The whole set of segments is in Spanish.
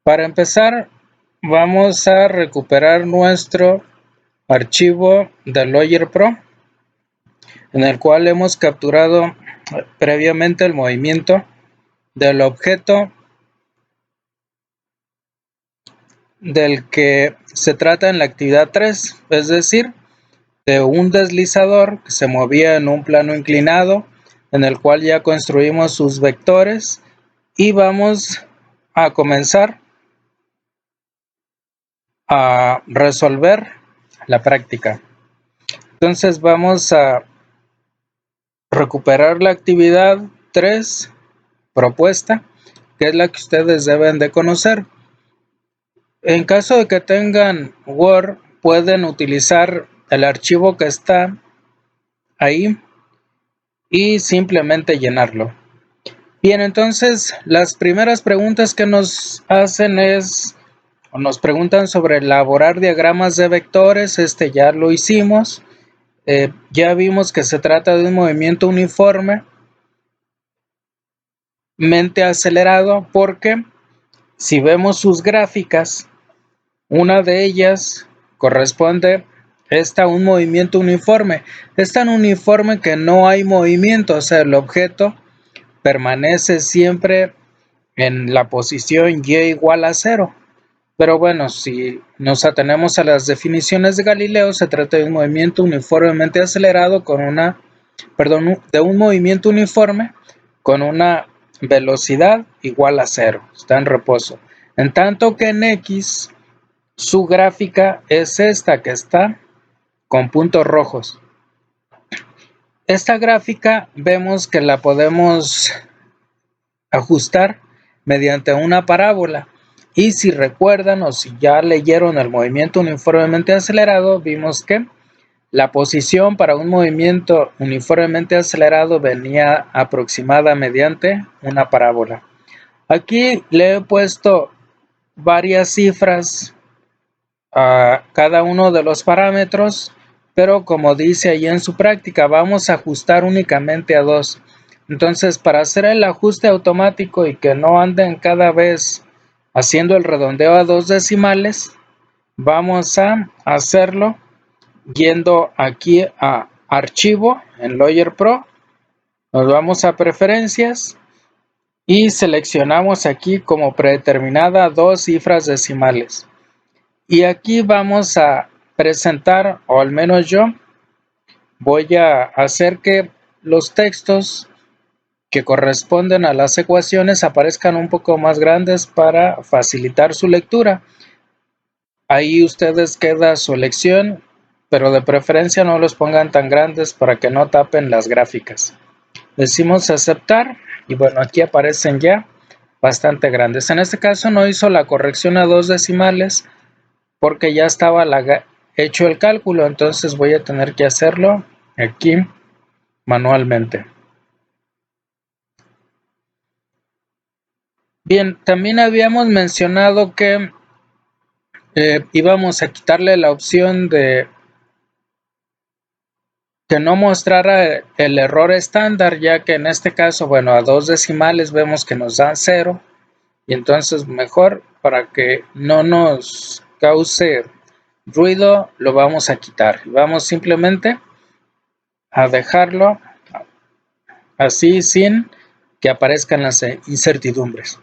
Para empezar, vamos a recuperar nuestro archivo de Lawyer Pro, en el cual hemos capturado previamente el movimiento del objeto del que se trata en la actividad 3, es decir, de un deslizador que se movía en un plano inclinado, en el cual ya construimos sus vectores y vamos a comenzar a resolver la práctica. Entonces vamos a recuperar la actividad 3 propuesta, que es la que ustedes deben de conocer. En caso de que tengan Word, pueden utilizar el archivo que está ahí y simplemente llenarlo. Bien, entonces las primeras preguntas que nos hacen nos preguntan sobre elaborar diagramas de vectores. Ya lo hicimos. Ya vimos que se trata de un movimiento uniforme mente acelerado, porque si vemos sus gráficas, una de ellas corresponde a un movimiento uniforme. Es tan uniforme que no hay movimiento, o sea, el objeto permanece siempre en la posición y igual a 0. Pero bueno, si nos atenemos a las definiciones de Galileo, se trata de un movimiento uniformemente acelerado de un movimiento uniforme con una velocidad igual a 0, está en reposo. En tanto que en X, su gráfica es esta que está con puntos rojos. Esta gráfica vemos que la podemos ajustar mediante una parábola. Y si recuerdan o si ya leyeron el movimiento uniformemente acelerado, vimos que la posición para un movimiento uniformemente acelerado venía aproximada mediante una parábola. Aquí le he puesto varias cifras a cada uno de los parámetros, pero como dice ahí en su práctica, vamos a ajustar únicamente a 2. Entonces, para hacer el ajuste automático y que no anden cada vez haciendo el redondeo a 2 decimales, vamos a hacerlo yendo aquí a Archivo en Lawyer Pro, nos vamos a Preferencias y seleccionamos aquí como predeterminada 2 cifras decimales. Y aquí vamos a presentar, o al menos yo, voy a hacer que los textos que corresponden a las ecuaciones aparezcan un poco más grandes para facilitar su lectura. Ahí ustedes queda su elección, pero de preferencia no los pongan tan grandes para que no tapen las gráficas. Decimos aceptar y bueno, aquí aparecen ya bastante grandes. En este caso no hizo la corrección a 2 decimales porque ya estaba hecho el cálculo, entonces voy a tener que hacerlo aquí manualmente. Bien, también habíamos mencionado que íbamos a quitarle la opción de que no mostrara el error estándar, ya que en este caso, bueno, a 2 decimales vemos que nos dan 0, y entonces mejor para que no nos cause ruido lo vamos a quitar. Vamos simplemente a dejarlo así sin que aparezcan las incertidumbres.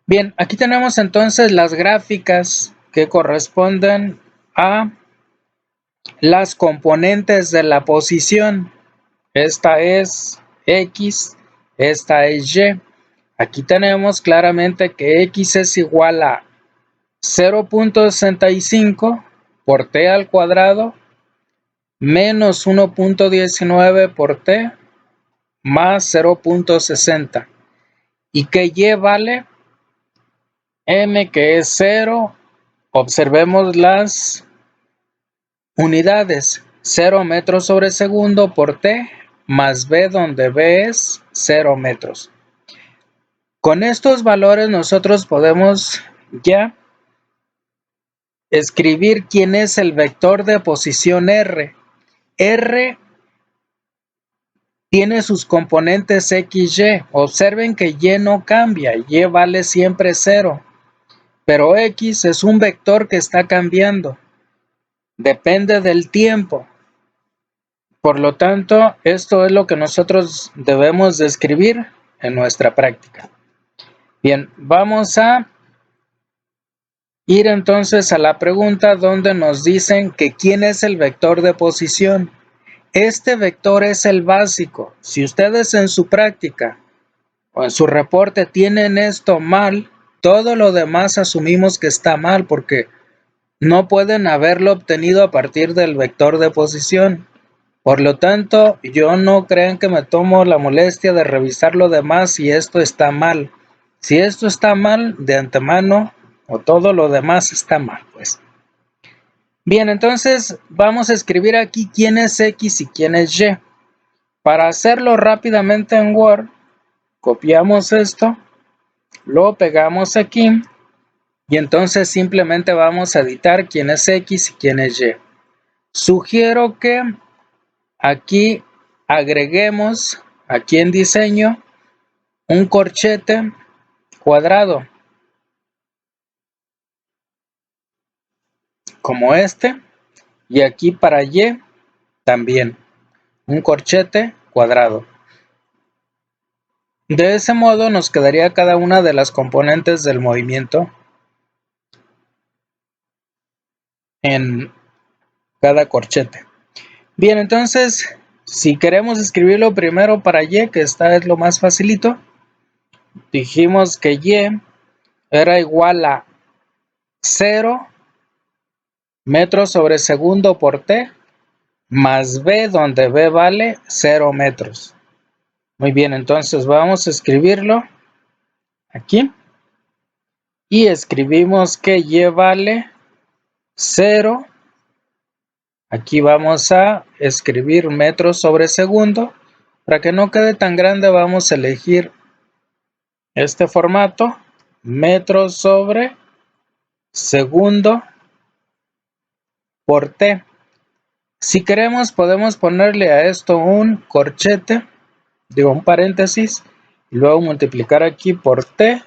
Bien, aquí tenemos entonces las gráficas que corresponden a las componentes de la posición. Esta es X, esta es Y. Aquí tenemos claramente que X es igual a 0.65 por t al cuadrado menos 1.19 por t más 0.60 y que Y vale m, que es 0. Observemos las unidades: 0 metros sobre segundo por t más b, donde b es 0 metros. Con estos valores nosotros podemos ya escribir quién es el vector de posición R. R tiene sus componentes X, Y. Observen que Y no cambia, Y vale siempre 0. pero X es un vector que está cambiando. Depende del tiempo. Por lo tanto, esto es lo que nosotros debemos de escribir en nuestra práctica. Bien, vamos a ir entonces a la pregunta donde nos dicen que quién es el vector de posición. Este vector es el básico. Si ustedes en su práctica o en su reporte tienen esto mal, todo lo demás asumimos que está mal porque no pueden haberlo obtenido a partir del vector de posición. Por lo tanto, yo no crean que me tomo la molestia de revisar lo demás si esto está mal. Si esto está mal de antemano o todo lo demás está mal, pues. Bien, entonces vamos a escribir aquí quién es X y quién es Y. Para hacerlo rápidamente en Word, copiamos esto, lo pegamos aquí y entonces simplemente vamos a editar quién es X y quién es Y. Sugiero que aquí agreguemos, aquí en diseño, un corchete cuadrado, como este, y aquí para Y también, un corchete cuadrado. De ese modo nos quedaría cada una de las componentes del movimiento en cada corchete. Bien, entonces, si queremos escribirlo primero para Y, que esta es lo más facilito, dijimos que Y era igual a 0 metros sobre segundo por T más B, donde B vale 0 metros. Muy bien, entonces vamos a escribirlo aquí y escribimos que Y vale 0. Aquí vamos a escribir metros sobre segundo. Para que no quede tan grande vamos a elegir este formato, metros sobre segundo por T. Si queremos podemos ponerle a esto un corchete, digo un paréntesis, y luego multiplicar aquí por T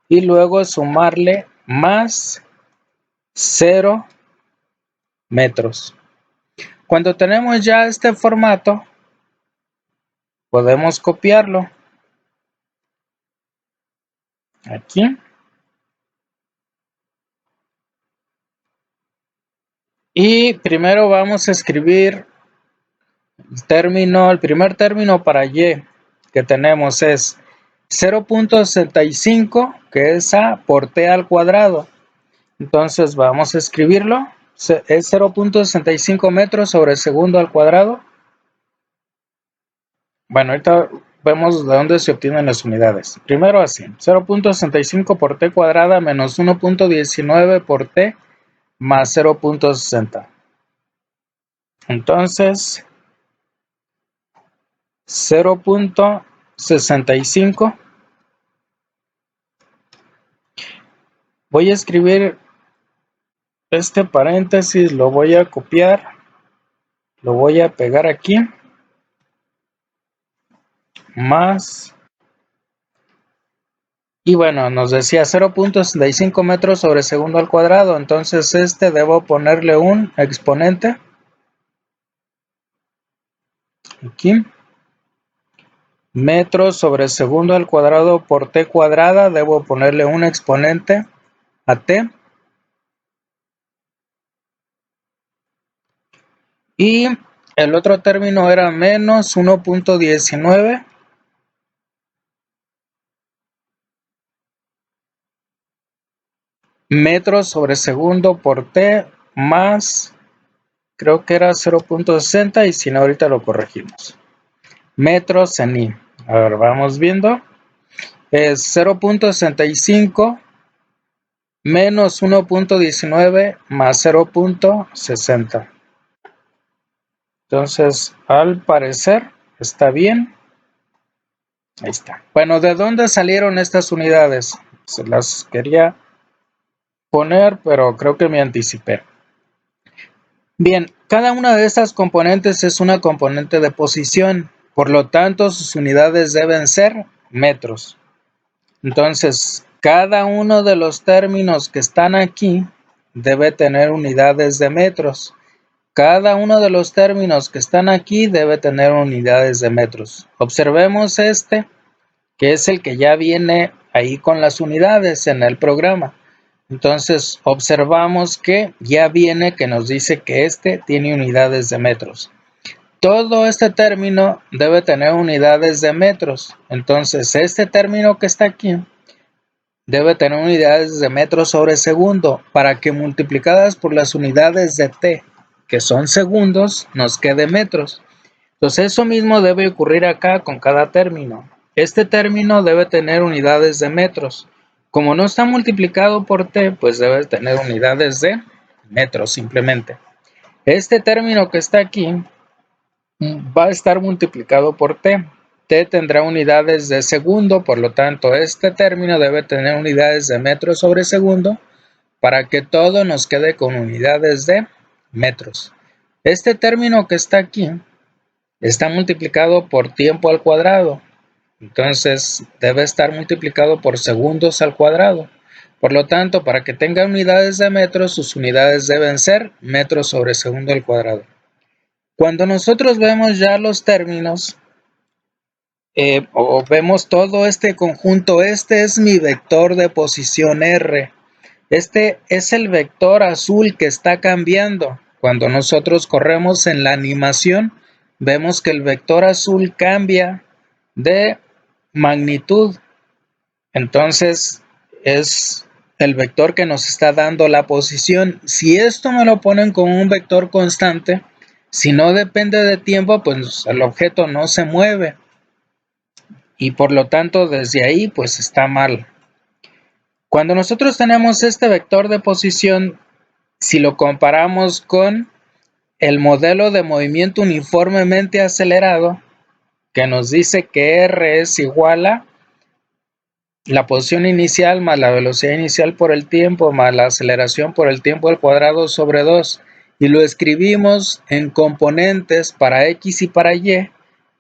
y luego sumarle más 0 metros. Cuando tenemos ya este formato, podemos copiarlo aquí y primero vamos a escribir el primer término para Y que tenemos es 0.65, que es A por T al cuadrado. Entonces vamos a escribirlo, es 0.65 metros sobre segundo al cuadrado. Bueno, ahorita vemos de dónde se obtienen las unidades. Primero así, 0.65 por T cuadrada menos 1.19 por T más 0.60. Entonces, 0.65. Voy a escribir este paréntesis, lo voy a copiar, lo voy a pegar aquí, más, y bueno, nos decía 0.65 metros sobre segundo al cuadrado, entonces debo ponerle un exponente, aquí, metros sobre segundo al cuadrado por T cuadrada, debo ponerle un exponente a T, y el otro término era menos 1.19 metros sobre segundo por T más, creo que era 0.60 y si no ahorita lo corregimos. Metros en I. A ver, vamos viendo. Es 0.65 menos 1.19 más 0.60. Entonces, al parecer, está bien. Ahí está. Bueno, ¿de dónde salieron estas unidades? Se las quería poner, pero creo que me anticipé. Bien, cada una de estas componentes es una componente de posición, por lo tanto sus unidades deben ser metros. Entonces, Cada uno de los términos que están aquí debe tener unidades de metros. Cada uno de los términos que están aquí debe tener unidades de metros. Observemos este, que es el que ya viene ahí con las unidades en el programa. Entonces observamos que ya viene que nos dice que este tiene unidades de metros. Todo este término debe tener unidades de metros. Entonces este término que está aquí debe tener unidades de metros sobre segundo para que multiplicadas por las unidades de t, que son segundos, nos quede metros. Entonces eso mismo debe ocurrir acá con cada término. Este término debe tener unidades de metros. Como no está multiplicado por t, pues debe tener unidades de metros simplemente. Este término que está aquí va a estar multiplicado por t. T tendrá unidades de segundo, por lo tanto este término debe tener unidades de metros sobre segundo para que todo nos quede con unidades de metros. Este término que está aquí está multiplicado por tiempo al cuadrado, entonces debe estar multiplicado por segundos al cuadrado. Por lo tanto, para que tenga unidades de metros, sus unidades deben ser metros sobre segundo al cuadrado. Cuando nosotros vemos ya los términos, o vemos todo este conjunto, este es mi vector de posición R. Este es el vector azul que está cambiando. Cuando nosotros corremos en la animación, vemos que el vector azul cambia de magnitud. Entonces es el vector que nos está dando la posición. Si esto me lo ponen como un vector constante, si no depende de tiempo, pues el objeto no se mueve. Y por lo tanto desde ahí pues está mal. Cuando nosotros tenemos este vector de posición, si lo comparamos con el modelo de movimiento uniformemente acelerado, que nos dice que R es igual a la posición inicial más la velocidad inicial por el tiempo más la aceleración por el tiempo al cuadrado sobre 2, y lo escribimos en componentes para X y para Y,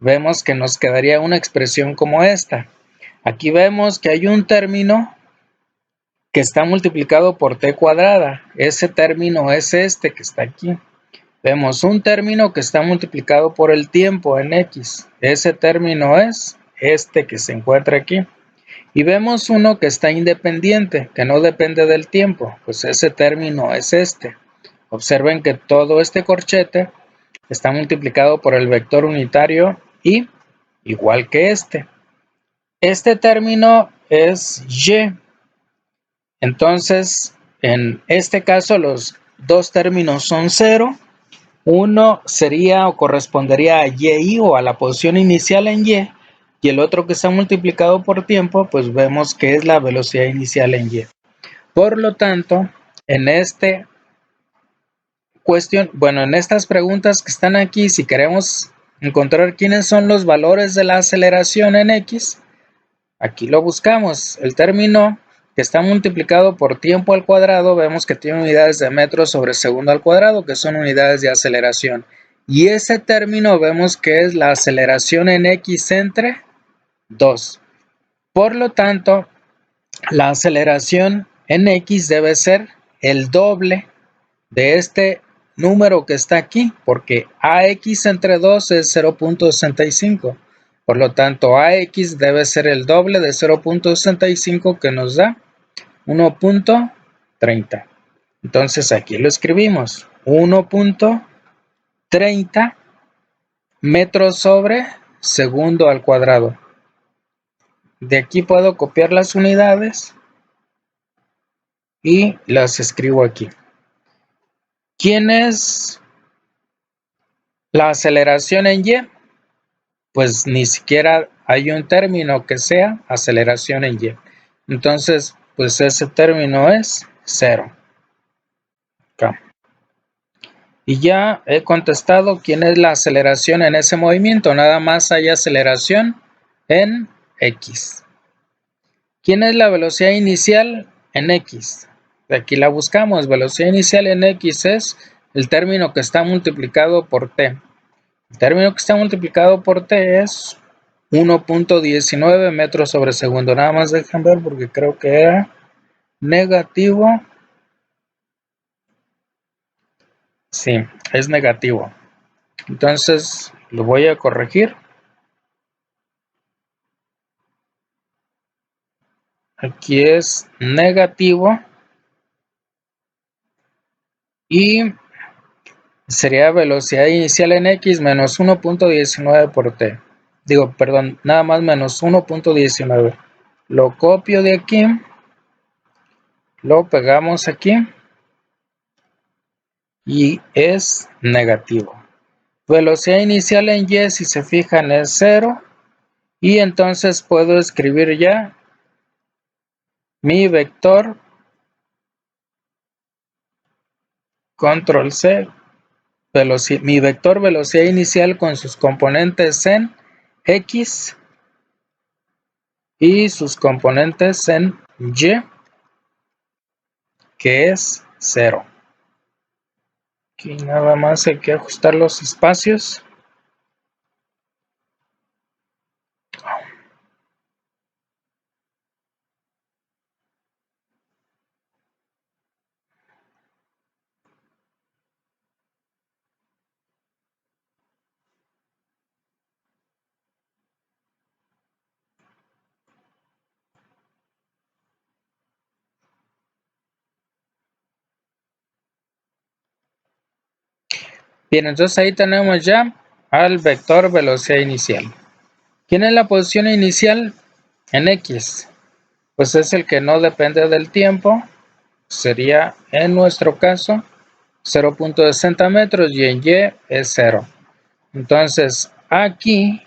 vemos que nos quedaría una expresión como esta. Aquí vemos que hay un término que está multiplicado por t cuadrada. Ese término es este que está aquí. Vemos un término que está multiplicado por el tiempo en X. Ese término es este que se encuentra aquí. Y vemos uno que está independiente, que no depende del tiempo. Pues ese término es este. Observen que todo este corchete está multiplicado por el vector unitario y igual que este. Este término es Y. Entonces, en este caso los dos términos son 0. Uno sería o correspondería a Y o a la posición inicial en Y. Y el otro que está multiplicado por tiempo, pues vemos que es la velocidad inicial en Y. Por lo tanto, en esta cuestión, en estas preguntas que están aquí, si queremos encontrar quiénes son los valores de la aceleración en X, aquí lo buscamos. El término que está multiplicado por tiempo al cuadrado, vemos que tiene unidades de metros sobre segundo al cuadrado, que son unidades de aceleración. Y ese término vemos que es la aceleración en X entre 2. Por lo tanto, la aceleración en X debe ser el doble de este número que está aquí, porque AX entre 2 es 0.65. Por lo tanto, AX debe ser el doble de 0.65 que nos da 1.30. Entonces aquí lo escribimos, 1.30 metros sobre segundo al cuadrado. De aquí puedo copiar las unidades y las escribo aquí. ¿Quién es la aceleración en Y? Pues ni siquiera hay un término que sea aceleración en Y. Entonces, pues ese término es 0. Acá. Y ya he contestado quién es la aceleración en ese movimiento. Nada más hay aceleración en X. ¿Quién es la velocidad inicial en X? De aquí la buscamos. Velocidad inicial en X es el término que está multiplicado por t. El término que está multiplicado por t es 1.19 metros sobre segundo. Nada más dejen ver porque creo que era negativo. Sí, es negativo. Entonces lo voy a corregir. Aquí es negativo. Y sería velocidad inicial en X menos 1.19 por T. Digo, perdón, nada más menos 1.19. Lo copio de aquí. Lo pegamos aquí. Y es negativo. Velocidad inicial en Y, si se fijan, es 0. Y entonces puedo escribir ya mi vector. Control C. Mi vector velocidad inicial con sus componentes en X y sus componentes en Y, que es 0. Aquí nada más hay que ajustar los espacios. Bien, entonces ahí tenemos ya al vector velocidad inicial. ¿Quién es la posición inicial? En X. Pues es el que no depende del tiempo. Sería en nuestro caso 0.60 metros y en Y es 0. Entonces aquí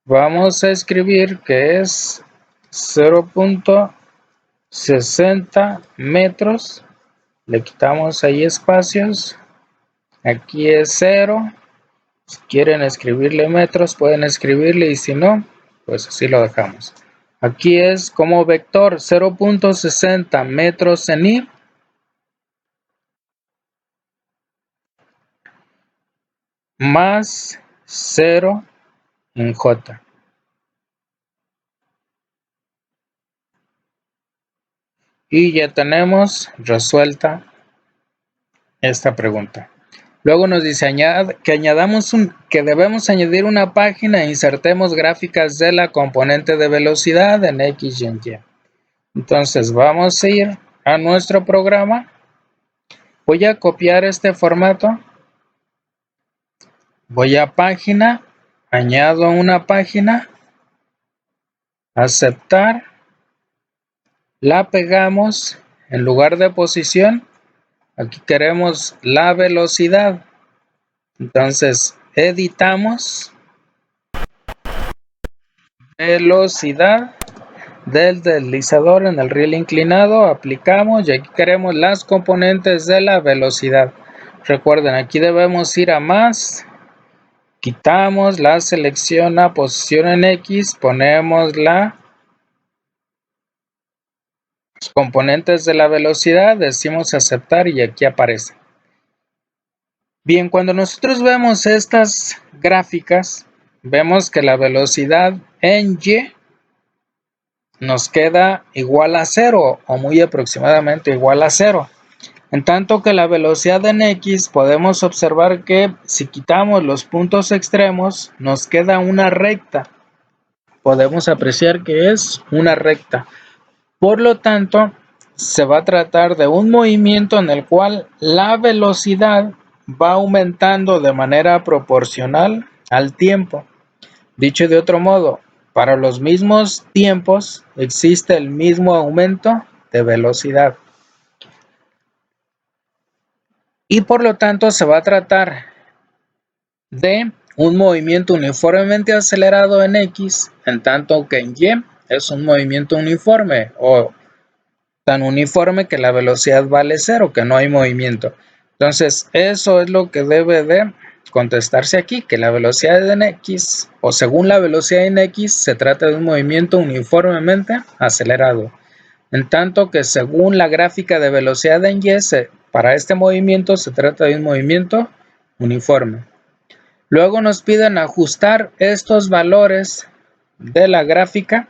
vamos a escribir que es 0.60 metros. Le quitamos ahí espacios. Aquí es 0. Si quieren escribirle metros, pueden escribirle, y si no, pues así lo dejamos. Aquí es como vector 0.60 metros en Y más 0 en J. Y ya tenemos resuelta esta pregunta. Luego nos dice que debemos añadir una página e insertemos gráficas de la componente de velocidad en X y en Y. Entonces vamos a ir a nuestro programa. Voy a copiar este formato. Voy a página, añado una página, aceptar, la pegamos, en lugar de posición, aquí queremos la velocidad. Entonces editamos velocidad del deslizador en el riel inclinado, aplicamos y aquí queremos las componentes de la velocidad. Recuerden, aquí debemos ir a más, quitamos la selección a posición en X, ponemos los componentes de la velocidad, decimos aceptar y aquí aparece. Bien, cuando nosotros vemos estas gráficas, vemos que la velocidad en Y nos queda igual a 0 o muy aproximadamente igual a 0. En tanto que la velocidad en X podemos observar que si quitamos los puntos extremos nos queda una recta. Podemos apreciar que es una recta. Por lo tanto, se va a tratar de un movimiento en el cual la velocidad va aumentando de manera proporcional al tiempo. Dicho de otro modo, para los mismos tiempos existe el mismo aumento de velocidad. Y por lo tanto se va a tratar de un movimiento uniformemente acelerado en X, en tanto que en Y es un movimiento uniforme o tan uniforme que la velocidad vale 0, que no hay movimiento. Entonces eso es lo que debe de contestarse aquí, que la velocidad en X o según la velocidad en X se trata de un movimiento uniformemente acelerado, en tanto que según la gráfica de velocidad en Y para este movimiento se trata de un movimiento uniforme. Luego nos piden ajustar estos valores de la gráfica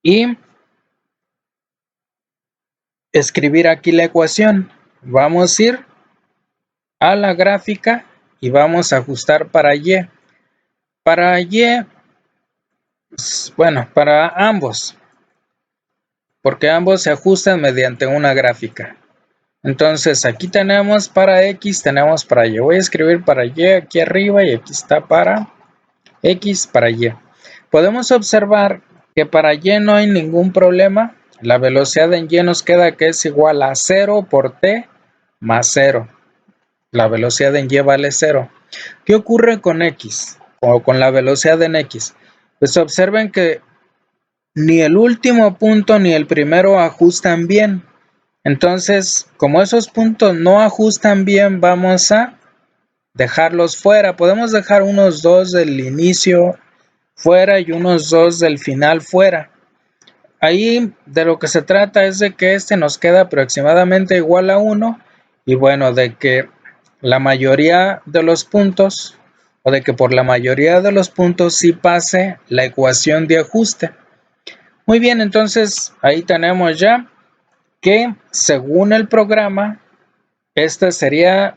y escribir aquí la ecuación. Vamos a ir a la gráfica y vamos a ajustar para Y. Para Y, bueno, para ambos, porque ambos se ajustan mediante una gráfica. Entonces aquí tenemos para X, tenemos para Y. Voy a escribir para Y aquí arriba y aquí está para X, para Y. Podemos observar que para Y no hay ningún problema. La velocidad en Y nos queda que es igual a 0 por T más 0. La velocidad en Y vale 0. ¿Qué ocurre con X o con la velocidad en X? Pues observen que ni el último punto ni el primero ajustan bien. Entonces, como esos puntos no ajustan bien, vamos a dejarlos fuera. Podemos dejar unos 2 del inicio fuera y unos 2 del final fuera. Ahí de lo que se trata es de que este nos queda aproximadamente igual a 1 y bueno, de que la mayoría de los puntos o de que por la mayoría de los puntos sí pase la ecuación de ajuste. Muy bien, entonces ahí tenemos ya que según el programa, esta sería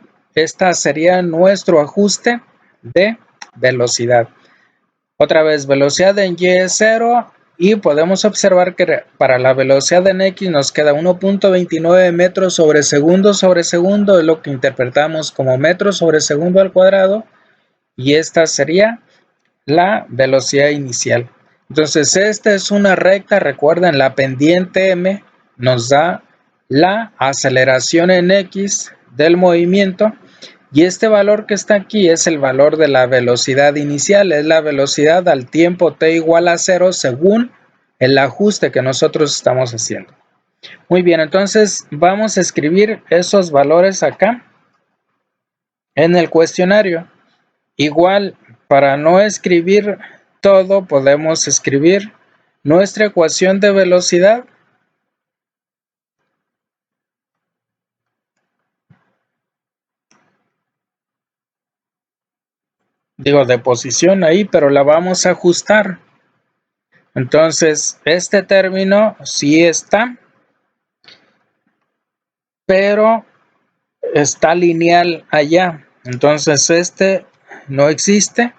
nuestro ajuste de velocidad. Otra vez, velocidad en Y es 0 y podemos observar que para la velocidad en X nos queda 1.29 metros sobre segundo, es lo que interpretamos como metros sobre segundo al cuadrado y esta sería la velocidad inicial. Entonces esta es una recta, recuerden la pendiente M nos da la aceleración en X del movimiento y este valor que está aquí es el valor de la velocidad inicial, es la velocidad al tiempo t igual a 0 según el ajuste que nosotros estamos haciendo. Muy bien, entonces vamos a escribir esos valores acá en el cuestionario. Igual, para no escribir todo, podemos escribir nuestra ecuación de velocidad. Digo, de posición ahí, pero la vamos a ajustar. Entonces, este término sí está, pero está lineal allá. Entonces, este no existe.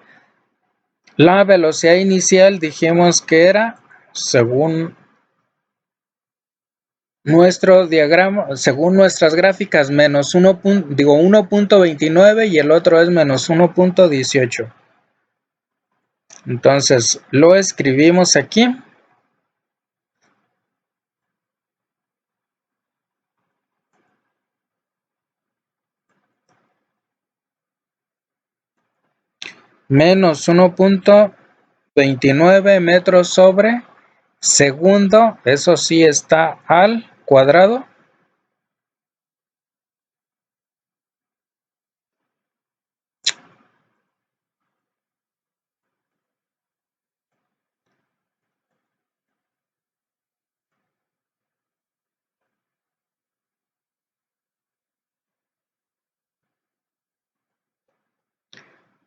La velocidad inicial dijimos que era, según nuestro diagrama, según nuestras gráficas, menos 1.29 y el otro es menos 1.18. Entonces lo escribimos aquí. Menos 1.29 metros sobre segundo, eso sí está al cuadrado.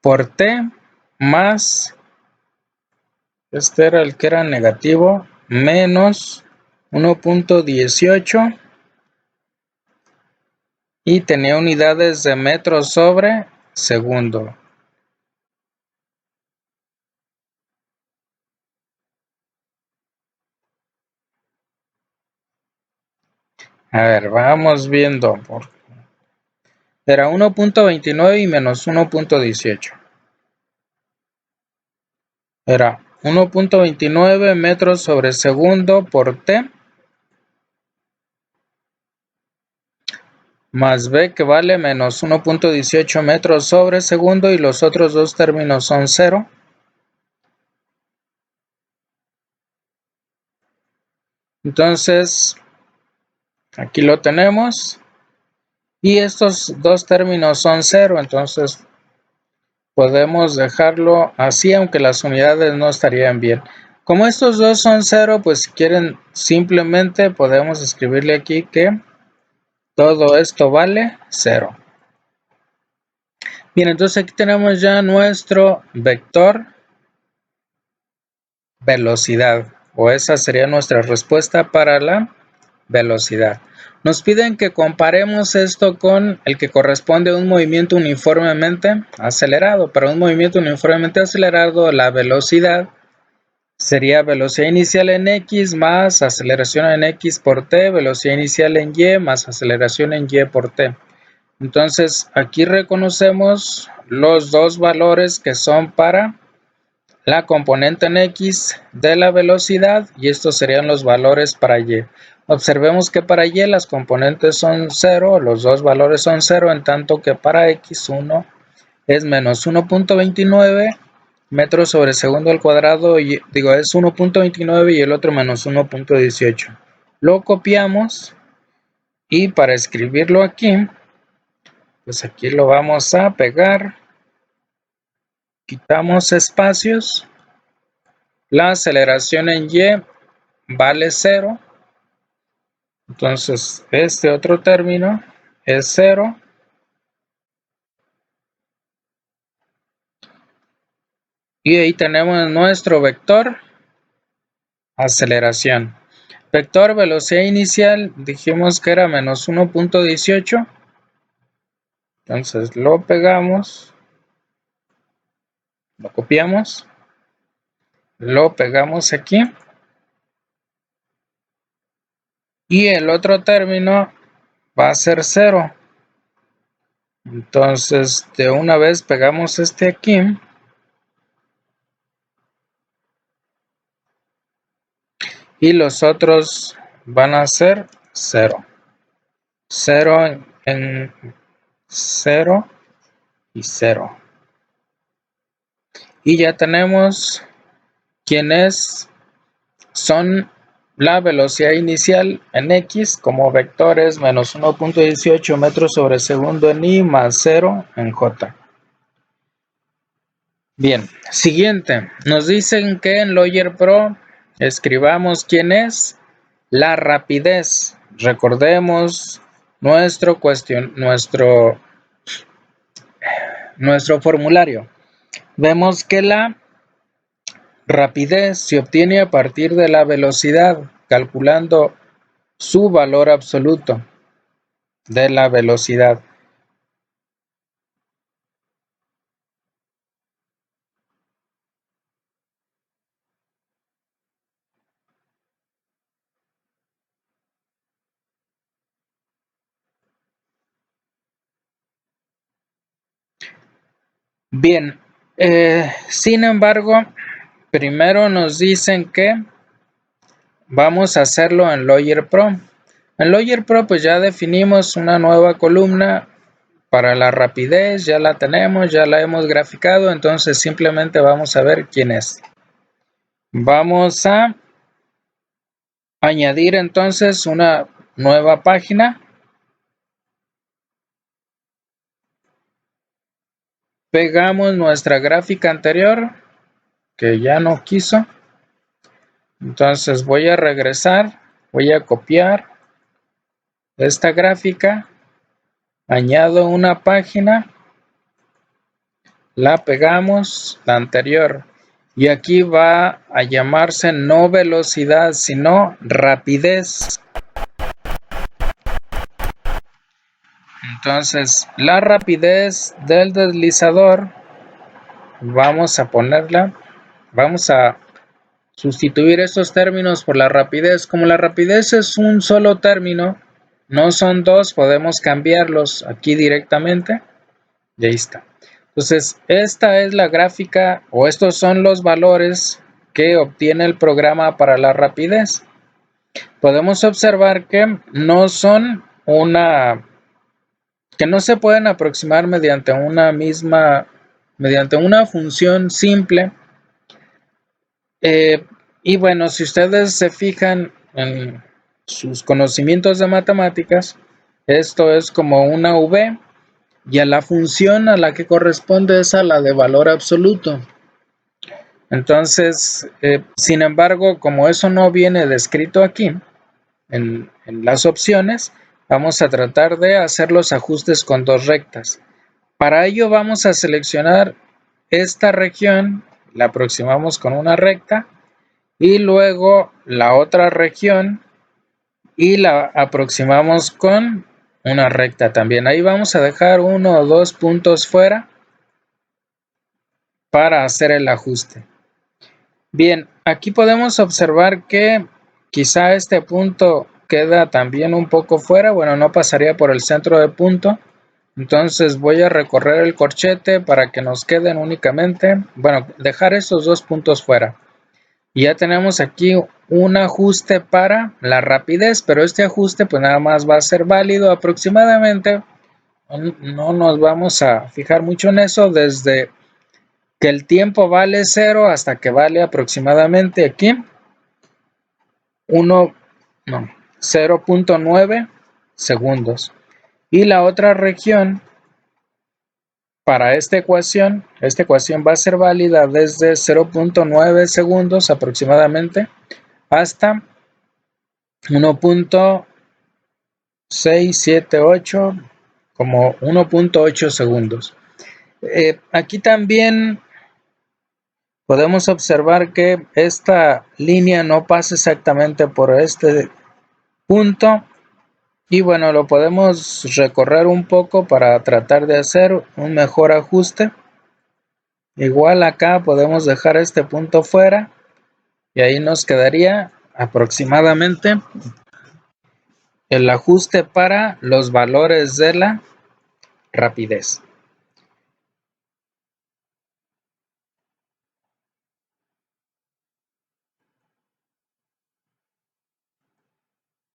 Por t más, este era el que era negativo, menos 1.18 y tenía unidades de metros sobre segundo. A ver, vamos viendo. Era 1.29 y menos 1.18. Era 1.29 metros sobre segundo por t más b que vale menos 1.18 metros sobre segundo y los otros dos términos son 0. Entonces, aquí lo tenemos. Y estos dos términos son 0, entonces podemos dejarlo así, aunque las unidades no estarían bien. Como estos dos son 0, pues si quieren simplemente podemos escribirle aquí que todo esto vale 0. Bien, entonces aquí tenemos ya nuestro vector velocidad, o esa sería nuestra respuesta para la velocidad. Nos piden que comparemos esto con el que corresponde a un movimiento uniformemente acelerado. Para un movimiento uniformemente acelerado, la velocidad sería velocidad inicial en x más aceleración en x por t, velocidad inicial en y más aceleración en y por t. Entonces aquí reconocemos los dos valores que son para la componente en x de la velocidad y estos serían los valores para y. Observemos que para y las componentes son 0, los dos valores son 0, en tanto que para x uno es menos 1.29 metros sobre segundo al cuadrado, y digo es 1.29 y el otro menos 1.18. Lo copiamos y para escribirlo aquí, pues aquí lo vamos a pegar, quitamos espacios, la aceleración en y vale 0, entonces este otro término es 0, y ahí tenemos nuestro vector aceleración. Vector velocidad inicial dijimos que era menos 1.18, entonces lo pegamos, lo copiamos, lo pegamos aquí y el otro término va a ser 0. Entonces de una vez pegamos este aquí y los otros van a ser 0. 0 en 0 y 0. Y ya tenemos quiénes son la velocidad inicial en x como vectores menos 1.18 metros sobre segundo en y más 0 en j. Bien, siguiente. Nos dicen que en Lawyer Pro escribamos quién es la rapidez. Recordemos nuestro formulario. Vemos que la rapidez se obtiene a partir de la velocidad, calculando su valor absoluto de la velocidad. Bien, sin embargo, primero nos dicen que vamos a hacerlo en Lawyer Pro. En Lawyer Pro pues ya definimos una nueva columna para la rapidez, ya la tenemos, ya la hemos graficado, entonces simplemente vamos a ver quién es. Vamos a añadir entonces una nueva página. Pegamos nuestra gráfica anterior, que ya no quiso. Entonces voy a regresar, voy a copiar esta gráfica, añado una página, la pegamos, la anterior, y aquí va a llamarse no velocidad, sino rapidez. Entonces, la rapidez del deslizador, vamos a ponerla, vamos a sustituir estos términos por la rapidez. Como la rapidez es un solo término, no son dos, podemos cambiarlos aquí directamente. Y ahí está. Entonces, esta es la gráfica, o estos son los valores que obtiene el programa para la rapidez. Podemos observar que no son que no se pueden aproximar mediante una función simple. Y bueno, si ustedes se fijan en sus conocimientos de matemáticas, esto es como una V y a la función a la que corresponde es a la de valor absoluto. Entonces, sin embargo, como eso no viene descrito aquí en las opciones, vamos a tratar de hacer los ajustes con dos rectas. Para ello vamos a seleccionar esta región, la aproximamos con una recta y luego la otra región y la aproximamos con una recta también. Ahí vamos a dejar 1 o 2 puntos fuera para hacer el ajuste. Bien, aquí podemos observar que quizá este punto queda también un poco fuera, bueno, no pasaría por el centro de punto. Entonces voy a recorrer el corchete para que nos queden únicamente, bueno, dejar esos 2 puntos fuera. Y ya tenemos aquí un ajuste para la rapidez, pero este ajuste pues nada más va a ser válido aproximadamente, no nos vamos a fijar mucho en eso, desde que el tiempo vale 0 hasta que vale aproximadamente aquí 0.9 segundos. Y la otra región para esta ecuación va a ser válida desde 0.9 segundos aproximadamente hasta 1.678, como 1.8 segundos. Aquí también podemos observar que esta línea no pasa exactamente por este punto y bueno, lo podemos recorrer un poco para tratar de hacer un mejor ajuste. Igual acá podemos dejar este punto fuera y ahí nos quedaría aproximadamente el ajuste para los valores de la rapidez.